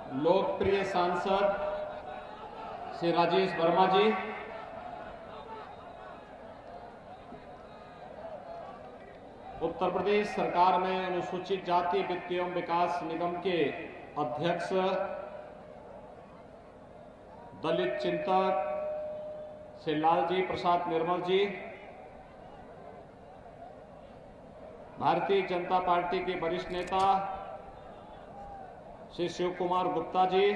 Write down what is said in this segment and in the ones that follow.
लोकप्रिय सांसद श्री राजेश वर्मा जी, उत्तर प्रदेश सरकार में अनुसूचित जाति वित्त एवं विकास निगम के अध्यक्ष, दलित चिंतक श्री लालजी प्रसाद निर्मल जी, भारतीय जनता पार्टी के वरिष्ठ नेता श्री शिव कुमार गुप्ता जी,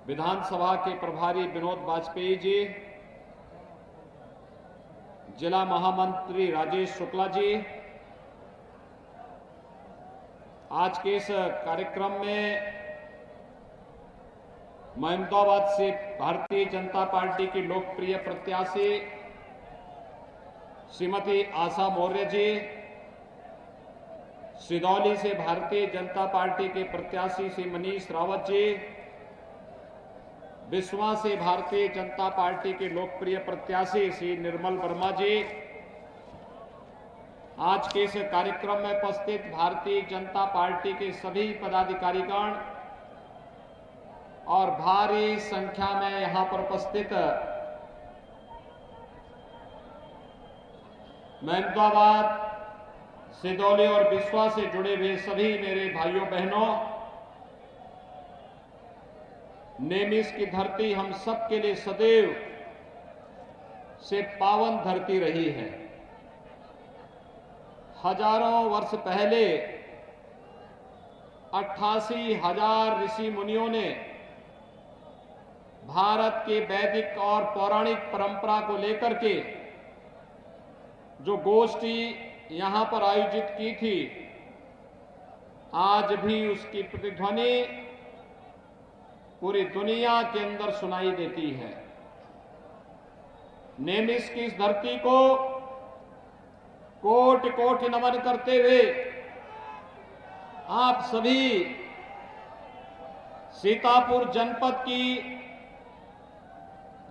विधानसभा के प्रभारी विनोद वाजपेयी जी, जिला महामंत्री राजेश शुक्ला जी, आज के इस कार्यक्रम में महमदाबाद से भारतीय जनता पार्टी की लोकप्रिय प्रत्याशी श्रीमती आशा मौर्य जी, सिदौली से भारतीय जनता पार्टी के प्रत्याशी श्री मनीष रावत जी, बिस्वा से भारतीय जनता पार्टी के लोकप्रिय प्रत्याशी श्री निर्मल वर्मा जी, आज के इस कार्यक्रम में उपस्थित भारतीय जनता पार्टी के सभी पदाधिकारीगण और भारी संख्या में यहां पर उपस्थित महमदाबाद, सिदौली और बिस्वा से जुड़े हुए सभी मेरे भाइयों बहनों, नेमिस की धरती हम सब के लिए सदैव से पावन धरती रही है। हजारों वर्ष पहले 88,000 ऋषि मुनियों ने भारत के वैदिक और पौराणिक परंपरा को लेकर के जो गोष्ठी यहां पर आयोजित की थी, आज भी उसकी प्रतिध्वनि पूरी दुनिया के अंदर सुनाई देती है। नेमिस की इस धरती को कोटि कोटि नमन करते हुए आप सभी सीतापुर जनपद की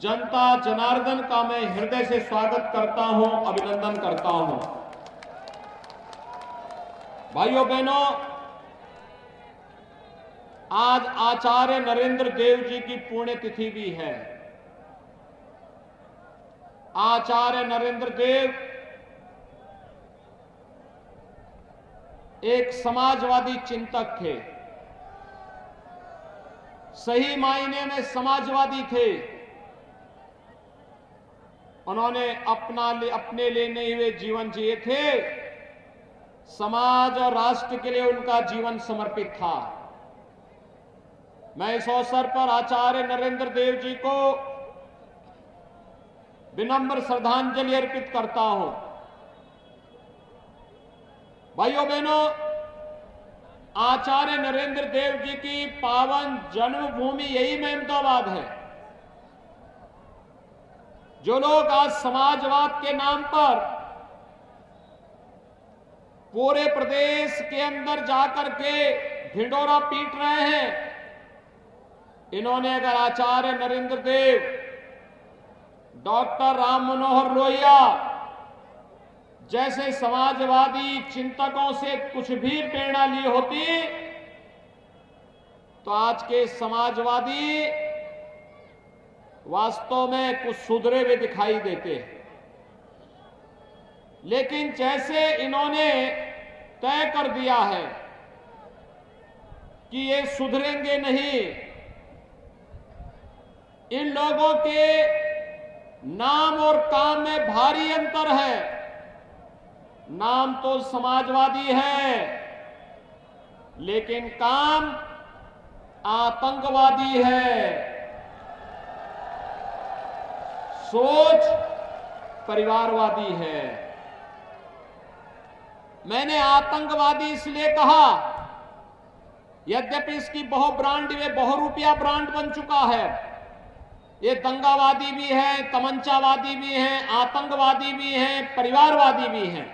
जनता जनार्दन का मैं हृदय से स्वागत करता हूं, अभिनंदन करता हूं। भाइयों बहनों, आज आचार्य नरेंद्र देव जी की पुण्यतिथि भी है। आचार्य नरेंद्र देव एक समाजवादी चिंतक थे, सही मायने में समाजवादी थे। उन्होंने अपने लिए नहीं हुए जीवन जिए थे, समाज और राष्ट्र के लिए उनका जीवन समर्पित था। मैं इस अवसर पर आचार्य नरेंद्र देव जी को विनम्र श्रद्धांजलि अर्पित करता हूं। भाइयों बहनों, आचार्य नरेंद्र देव जी की पावन जन्मभूमि यही महमदाबाद है। जो लोग आज समाजवाद के नाम पर पूरे प्रदेश के अंदर जाकर के ढिंडोरा पीट रहे हैं, इन्होंने अगर आचार्य नरेंद्र देव, डॉक्टर राम मनोहर लोहिया जैसे समाजवादी चिंतकों से कुछ भी प्रेरणा ली होती तो आज के समाजवादी वास्तव में कुछ सुधरे हुए दिखाई देते हैं। लेकिन जैसे इन्होंने तय कर दिया है कि ये सुधरेंगे नहीं, इन लोगों के नाम और काम में भारी अंतर है। नाम तो समाजवादी है, लेकिन काम आतंकवादी है। सोच परिवारवादी है। मैंने आतंकवादी इसलिए कहा, यद्यपि इसकी बहुरूपिया ब्रांड बन चुका है। ये दंगावादी भी है, तमंचावादी भी है, आतंकवादी भी है, परिवारवादी भी है।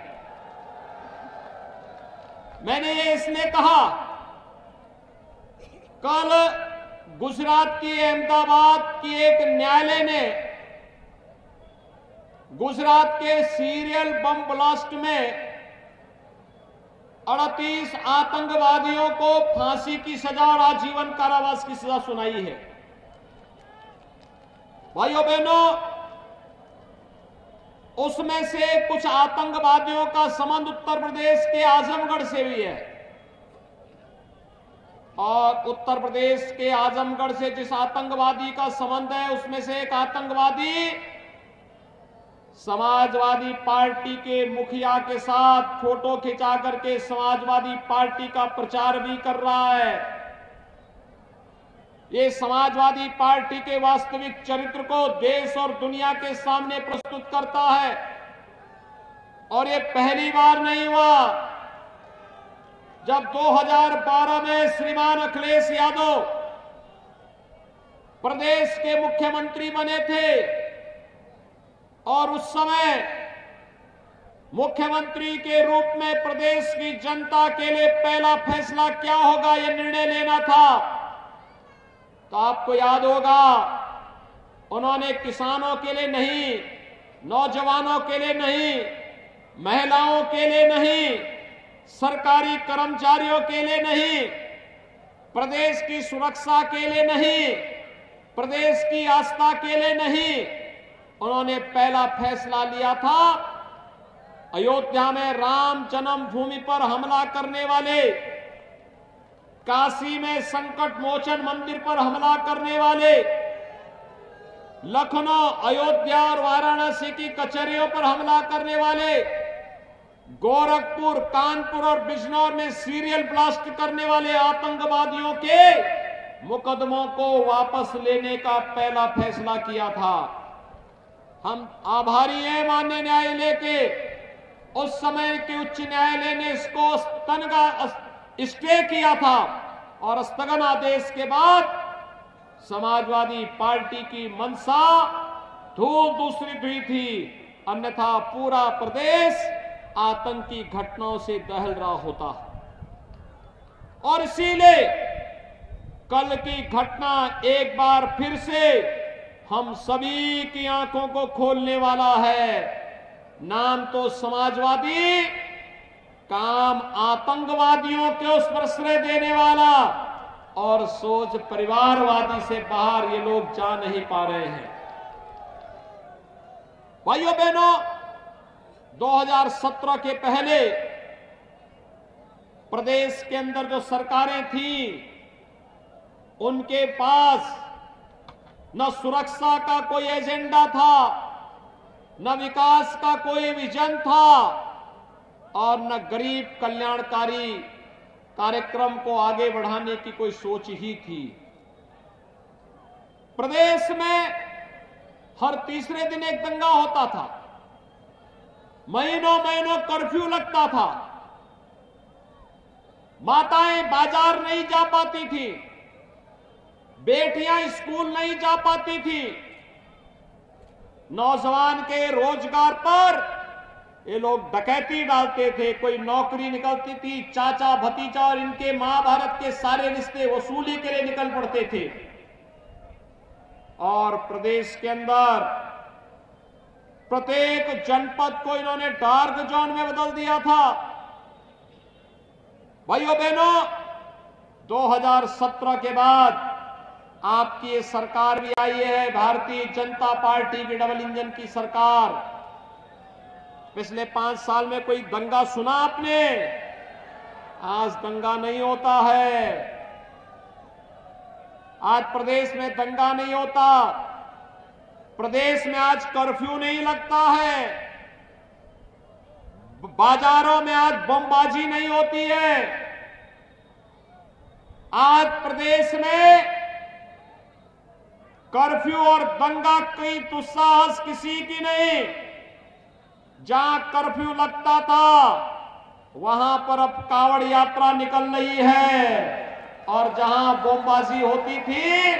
मैंने ये इसलिए कहा, कल गुजरात की अहमदाबाद की एक न्यायालय ने गुजरात के सीरियल बम ब्लास्ट में 38 आतंकवादियों को फांसी की सजा और आजीवन कारावास की सजा सुनाई है। भाइयों बहनों, उसमें से कुछ आतंकवादियों का संबंध उत्तर प्रदेश के आजमगढ़ से भी है और उत्तर प्रदेश के आजमगढ़ से जिस आतंकवादी का संबंध है उसमें से एक आतंकवादी समाजवादी पार्टी के मुखिया के साथ फोटो खिंचा करके समाजवादी पार्टी का प्रचार भी कर रहा है। ये समाजवादी पार्टी के वास्तविक चरित्र को देश और दुनिया के सामने प्रस्तुत करता है और ये पहली बार नहीं हुआ। जब 2012 में श्रीमान अखिलेश यादव प्रदेश के मुख्यमंत्री बने थे और उस समय मुख्यमंत्री के रूप में प्रदेश की जनता के लिए पहला फैसला क्या होगा यह निर्णय लेना था, तो आपको याद होगा उन्होंने किसानों के लिए नहीं, नौजवानों के लिए नहीं, महिलाओं के लिए नहीं, सरकारी कर्मचारियों के लिए नहीं, प्रदेश की सुरक्षा के लिए नहीं, प्रदेश की आस्था के लिए नहीं, उन्होंने पहला फैसला लिया था अयोध्या में राम जन्मभूमि पर हमला करने वाले, काशी में संकट मोचन मंदिर पर हमला करने वाले, लखनऊ, अयोध्या और वाराणसी की कचहरियों पर हमला करने वाले, गोरखपुर, कानपुर और बिजनौर में सीरियल ब्लास्ट करने वाले आतंकवादियों के मुकदमों को वापस लेने का पहला फैसला किया था। हम आभारी हैं माननीय न्यायालय के। उस समय के उच्च न्यायालय ने इसको स्टे किया था और स्थगन आदेश के बाद समाजवादी पार्टी की मंशा धूल दूसरी हुई थी, अन्यथा पूरा प्रदेश आतंकी घटनाओं से दहल रहा होता। और इसीलिए कल की घटना एक बार फिर से हम सभी की आंखों को खोलने वाला है। नाम तो समाजवादी, काम आतंकवादियों के उस प्रश्रय देने वाला और सोच परिवारवादी से बाहर ये लोग जा नहीं पा रहे हैं। भाइयों बहनों, 2017 के पहले प्रदेश के अंदर जो सरकारें थी उनके पास न सुरक्षा का कोई एजेंडा था, न विकास का कोई विजन था और न गरीब कल्याणकारी कार्यक्रम को आगे बढ़ाने की कोई सोच ही थी। प्रदेश में हर तीसरे दिन एक दंगा होता था, महीनों महीनों कर्फ्यू लगता था, माताएं बाजार नहीं जा पाती थी, बेटियां स्कूल नहीं जा पाती थी, नौजवान के रोजगार पर ये लोग डकैती डालते थे, कोई नौकरी निकलती थी, चाचा भतीजा और इनके महाभारत के सारे रिश्ते वसूली के लिए निकल पड़ते थे। और प्रदेश के अंदर प्रत्येक जनपद को इन्होंने डार्क जोन में बदल दिया था। भाइयों बहनों, 2017 के बाद आपकी ये सरकार भी आई है, भारतीय जनता पार्टी की डबल इंजन की सरकार। पिछले 5 साल में कोई दंगा सुना आपने? आज दंगा नहीं होता है, आज प्रदेश में दंगा नहीं होता, प्रदेश में आज कर्फ्यू नहीं लगता है, बाजारों में आज बमबाजी नहीं होती है। आज प्रदेश में कर्फ्यू और दंगा की दुस्साहस किसी की नहीं। जहां कर्फ्यू लगता था वहां पर अब कावड़ यात्रा निकल रही है और जहां बमबाजी होती थी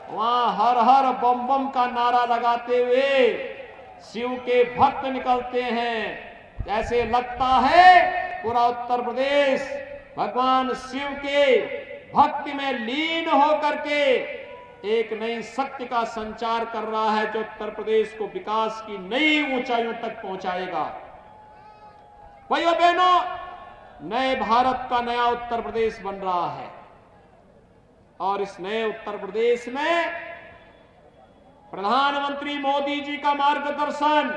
वहां हर हर बम बम का नारा लगाते हुए शिव के भक्त निकलते हैं। ऐसे लगता है पूरा उत्तर प्रदेश भगवान शिव के भक्ति में लीन होकर के एक नई शक्ति का संचार कर रहा है जो उत्तर प्रदेश को विकास की नई ऊंचाइयों तक पहुंचाएगा। भाइयों बहनों, नए भारत का नया उत्तर प्रदेश बन रहा है। और इस नए उत्तर प्रदेश में प्रधानमंत्री मोदी जी का मार्गदर्शन,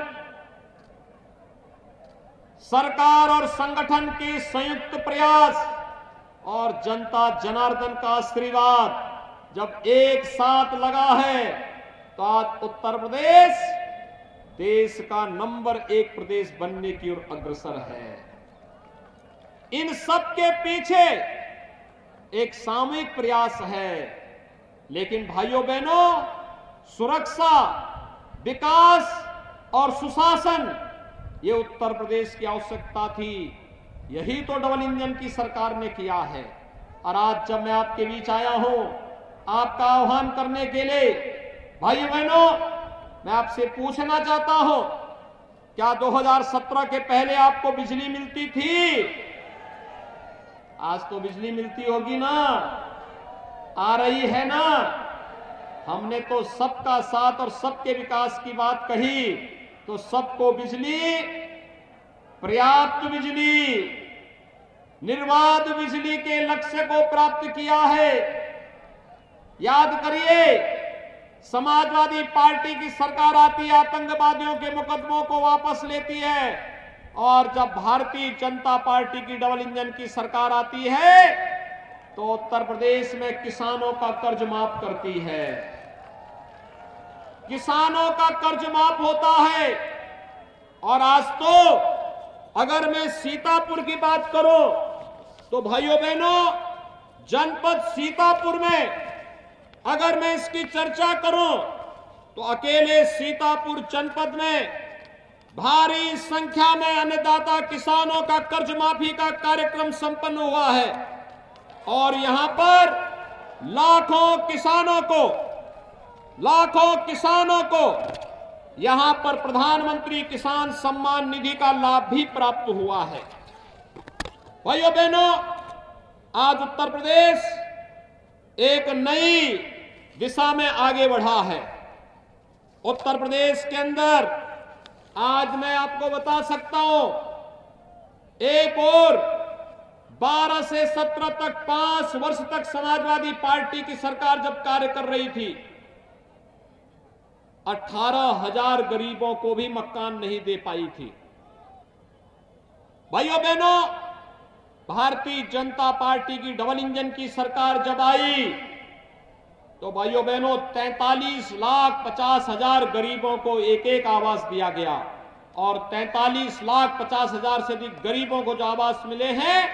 सरकार और संगठन के संयुक्त प्रयास और जनता जनार्दन का आशीर्वाद जब एक साथ लगा है तो आज उत्तर प्रदेश देश का नंबर 1 प्रदेश बनने की ओर अग्रसर है। इन सब के पीछे एक सामूहिक प्रयास है। लेकिन भाइयों बहनों, सुरक्षा, विकास और सुशासन ये उत्तर प्रदेश की आवश्यकता थी। यही तो डबल इंजन की सरकार ने किया है। और आज जब मैं आपके बीच आया हूं आपका आह्वान करने के लिए, भाइयों बहनों, मैं आपसे पूछना चाहता हूं, क्या 2017 के पहले आपको बिजली मिलती थी? आज तो बिजली मिलती होगी ना, आ रही है ना। हमने तो सबका साथ और सबके विकास की बात कही, तो सबको बिजली, पर्याप्त बिजली, निर्बाध बिजली के लक्ष्य को प्राप्त किया है। याद करिए, समाजवादी पार्टी की सरकार आती है, आतंकवादियों के मुकदमों को वापस लेती है, और जब भारतीय जनता पार्टी की डबल इंजन की सरकार आती है तो उत्तर प्रदेश में किसानों का कर्ज माफ करती है। किसानों का कर्ज माफ होता है। और आज तो अगर मैं सीतापुर की बात करूं तो भाइयों बहनों, जनपद सीतापुर में अगर मैं इसकी चर्चा करूं तो अकेले सीतापुर जनपद में भारी संख्या में अन्नदाता किसानों का कर्ज माफी का कार्यक्रम संपन्न हुआ है। और यहां पर लाखों किसानों को यहां पर प्रधानमंत्री किसान सम्मान निधि का लाभ भी प्राप्त हुआ है। भाइयों बहनों, आज उत्तर प्रदेश एक नई दिशा में आगे बढ़ा है। उत्तर प्रदेश के अंदर आज मैं आपको बता सकता हूं, एक और 12 से 17 तक 5 वर्ष तक समाजवादी पार्टी की सरकार जब कार्य कर रही थी, 18,000 गरीबों को भी मकान नहीं दे पाई थी। भाइयों बहनों, भारतीय जनता पार्टी की डबल इंजन की सरकार जब आई तो भाइयों बहनों 43,50,000 गरीबों को एक एक आवास दिया गया। और 43,50,000 से अधिक गरीबों को जो आवास मिले हैं,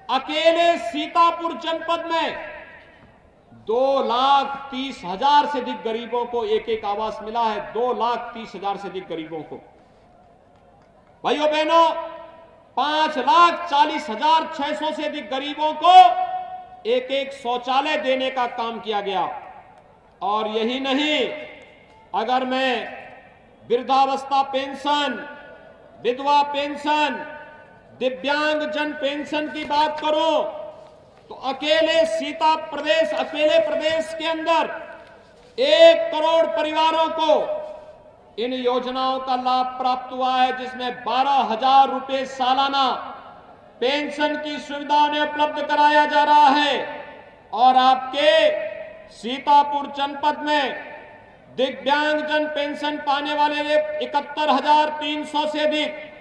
अकेले सीतापुर जनपद में 2,30,000 से अधिक गरीबों को एक एक आवास मिला है। 2,30,000 से अधिक गरीबों को। भाइयों बहनों, 5,40,600 से अधिक गरीबों को एक एक शौचालय देने का काम किया गया। और यही नहीं, अगर मैं वृद्धावस्था पेंशन, विधवा पेंशन, दिव्यांग जन पेंशन की बात करूं तो अकेले प्रदेश के अंदर 1 करोड़ परिवारों को इन योजनाओं का लाभ प्राप्त हुआ है, जिसमें 12,000 रुपए सालाना पेंशन की सुविधा उन्हें उपलब्ध कराया जा रहा है। और आपके सीतापुर जनपद में दिव्यांग जन पेंशन पाने वाले 71,300 से अधिक,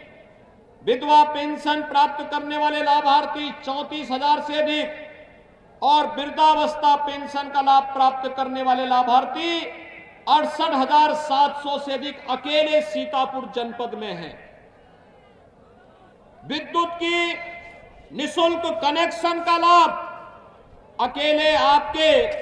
विधवा पेंशन प्राप्त करने वाले लाभार्थी 34,000 से अधिक, और वृद्धावस्था पेंशन का लाभ प्राप्त करने वाले लाभार्थी 68,700 से अधिक अकेले सीतापुर जनपद में हैं। विद्युत की निःशुल्क कनेक्शन का लाभ अकेले आपके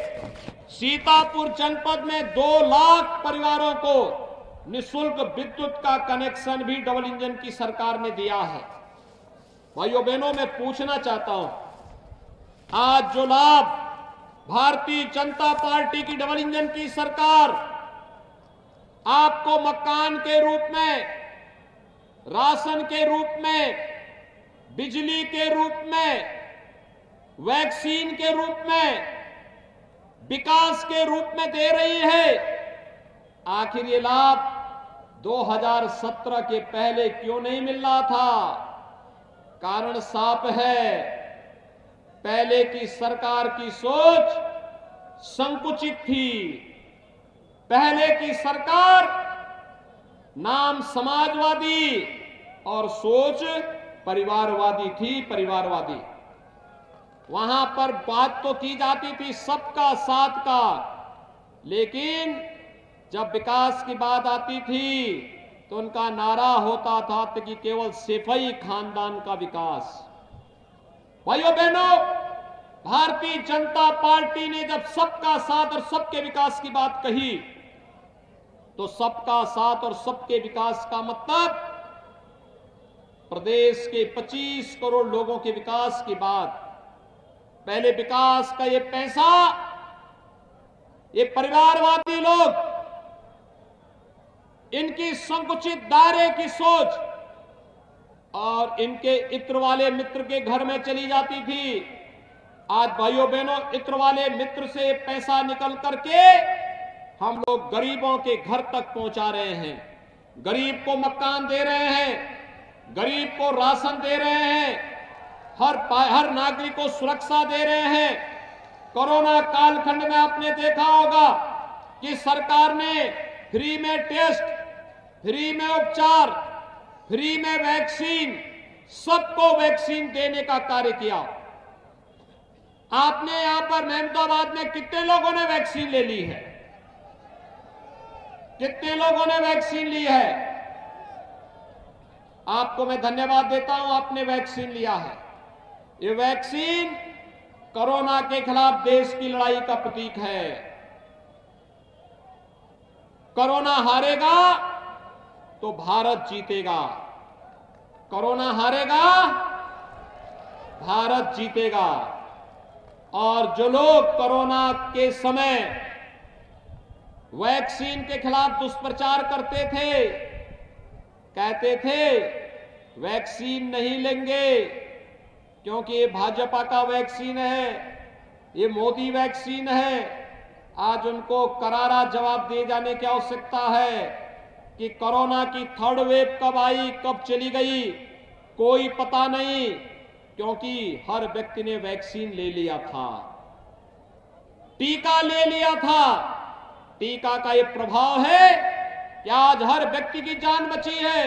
सीतापुर जनपद में 2 लाख परिवारों को निःशुल्क विद्युत का कनेक्शन भी डबल इंजन की सरकार ने दिया है। भाइयों बहनों, मैं पूछना चाहता हूं, आज जो लाभ भारतीय जनता पार्टी की डबल इंजन की सरकार आपको मकान के रूप में, राशन के रूप में, बिजली के रूप में, वैक्सीन के रूप में, विकास के रूप में दे रही है, आखिर ये लाभ 2017 के पहले क्यों नहीं मिल रहा था? कारण साफ है, पहले की सरकार की सोच संकुचित थी। पहले की सरकार नाम समाजवादी और सोच परिवारवादी थी, परिवारवादी। वहां पर बात तो की जाती थी सबका साथ का, लेकिन जब विकास की बात आती थी तो उनका नारा होता था कि केवल सिपाही खानदान का विकास। भाइयों बहनों, भारतीय जनता पार्टी ने जब सबका साथ और सबके विकास की बात कही तो सबका साथ और सबके विकास का मतलब प्रदेश के 25 करोड़ लोगों के विकास की बात। पहले विकास का ये पैसा ये परिवारवादी लोग, इनकी संकुचित दायरे की सोच और इनके इत्र वाले मित्र के घर में चली जाती थी। आज भाइयों बहनों, इत्र वाले मित्र से पैसा निकल करके हम लोग गरीबों के घर तक पहुंचा रहे हैं। गरीब को मकान दे रहे हैं, गरीब को राशन दे रहे हैं, हर नागरिक को सुरक्षा दे रहे हैं। कोरोना कालखंड में आपने देखा होगा कि सरकार ने फ्री में टेस्ट, फ्री में उपचार, फ्री में वैक्सीन, सबको वैक्सीन देने का कार्य किया। आपने यहां पर महमदाबाद में कितने लोगों ने वैक्सीन ले ली है? कितने लोगों ने वैक्सीन ली है? आपको मैं धन्यवाद देता हूं, आपने वैक्सीन लिया है। ये वैक्सीन कोरोना के खिलाफ देश की लड़ाई का प्रतीक है। कोरोना हारेगा तो भारत जीतेगा। कोरोना हारेगा, भारत जीतेगा। और जो लोग कोरोना के समय वैक्सीन के खिलाफ दुष्प्रचार करते थे, कहते थे वैक्सीन नहीं लेंगे क्योंकि ये भाजपा का वैक्सीन है, ये मोदी वैक्सीन है, आज उनको करारा जवाब दिए जाने की आवश्यकता है कि कोरोना की थर्ड वेव कब आई, कब चली गई, कोई पता नहीं, क्योंकि हर व्यक्ति ने वैक्सीन ले लिया था, टीका ले लिया था। टीका का ये प्रभाव है कि आज हर व्यक्ति की जान बची है।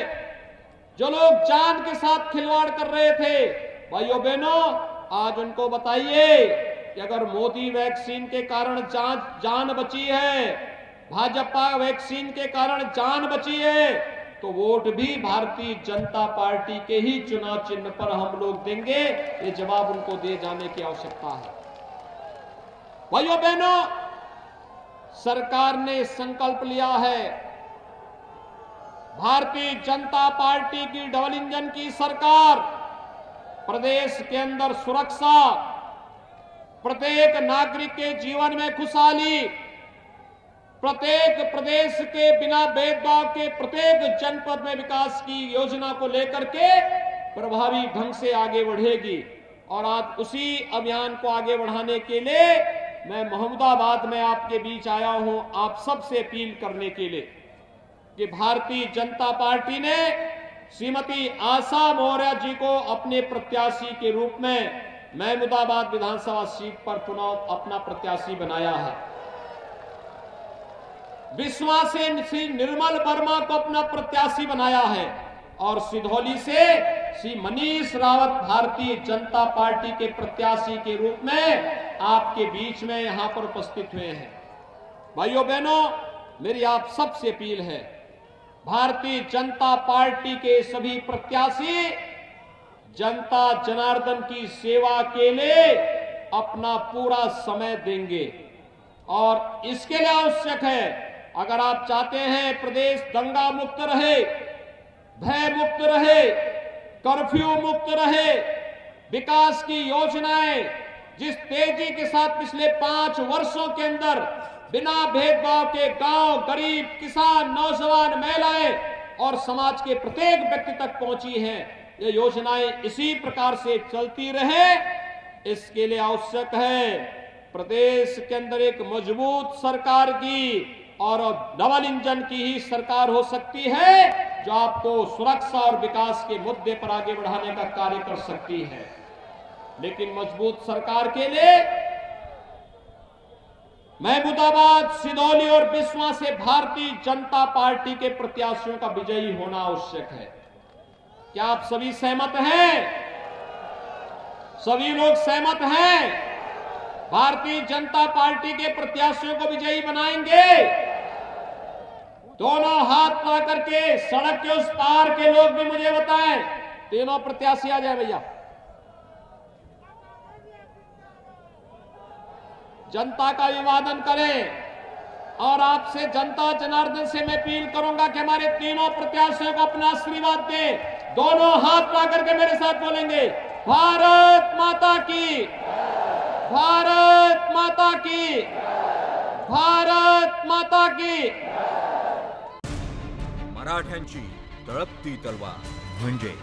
जो लोग जान के साथ खिलवाड़ कर रहे थे, भाइयों बहनों, आज उनको बताइए कि अगर मोदी वैक्सीन के कारण जान बची है, भाजपा वैक्सीन के कारण जान बची है, तो वोट भी भारतीय जनता पार्टी के ही चुनाव चिन्ह पर हम लोग देंगे। ये जवाब उनको दे जाने की आवश्यकता है। भाइयों बहनों, सरकार ने संकल्प लिया है, भारतीय जनता पार्टी की डबल इंजन की सरकार प्रदेश के अंदर सुरक्षा, प्रत्येक नागरिक के जीवन में खुशहाली, प्रत्येक प्रदेश के बिना भेदभाव के प्रत्येक जनपद में विकास की योजना को लेकर के प्रभावी ढंग से आगे बढ़ेगी। और आज उसी अभियान को आगे बढ़ाने के लिए मैं महमूदाबाद में आपके बीच आया हूं, आप सबसे अपील करने के लिए कि भारतीय जनता पार्टी ने श्रीमती आशा मौर्य जी को अपने प्रत्याशी के रूप में महमूदाबाद विधानसभा सीट पर पुनः अपना प्रत्याशी बनाया है। विश्वा से श्री निर्मल वर्मा को अपना प्रत्याशी बनाया है और सिधौली से श्री मनीष रावत भारतीय जनता पार्टी के प्रत्याशी के रूप में आपके बीच में यहां पर उपस्थित हुए हैं। भाइयों बहनों, मेरी आप सबसे अपील है, भारतीय जनता पार्टी के सभी प्रत्याशी जनता जनार्दन की सेवा के लिए अपना पूरा समय देंगे। और इसके लिए आवश्यक है, अगर आप चाहते हैं प्रदेश दंगा मुक्त रहे, भय मुक्त रहे, कर्फ्यू मुक्त रहे, विकास की योजनाएं जिस तेजी के साथ पिछले 5 वर्षों के अंदर बिना भेदभाव के गांव, गरीब, किसान, नौजवान, महिलाएं और समाज के प्रत्येक व्यक्ति तक पहुंची हैं, ये योजनाएं इसी प्रकार से चलती रहे। इसके लिए आवश्यक है प्रदेश के अंदर एक मजबूत सरकार की और डबल इंजन की ही सरकार हो सकती है। जो आपको सुरक्षा और विकास के मुद्दे पर आगे बढ़ाने का कार्य कर सकती है। लेकिन मजबूत सरकार के लिए महमूदाबाद, सिदौली और बिस्वा से भारतीय जनता पार्टी के प्रत्याशियों का विजयी होना आवश्यक है। क्या आप सभी सहमत हैं? सभी लोग सहमत हैं? भारतीय जनता पार्टी के प्रत्याशियों को विजयी बनाएंगे। दोनों हाथ ला करके सड़क के उस पार के लोग भी मुझे बताएं। तीनों प्रत्याशी आ जाए भैया। जनता का अभिवादन करें और आपसे जनता जनार्दन से मैं अपील करूंगा कि हमारे तीनों प्रत्याशियों को अपना आशीर्वाद दें। दोनों हाथ ला करके मेरे साथ बोलेंगे, भारत माता की, भारत माता की, भारत माता की। मराठ्यांची तळपती तलवार म्हणजे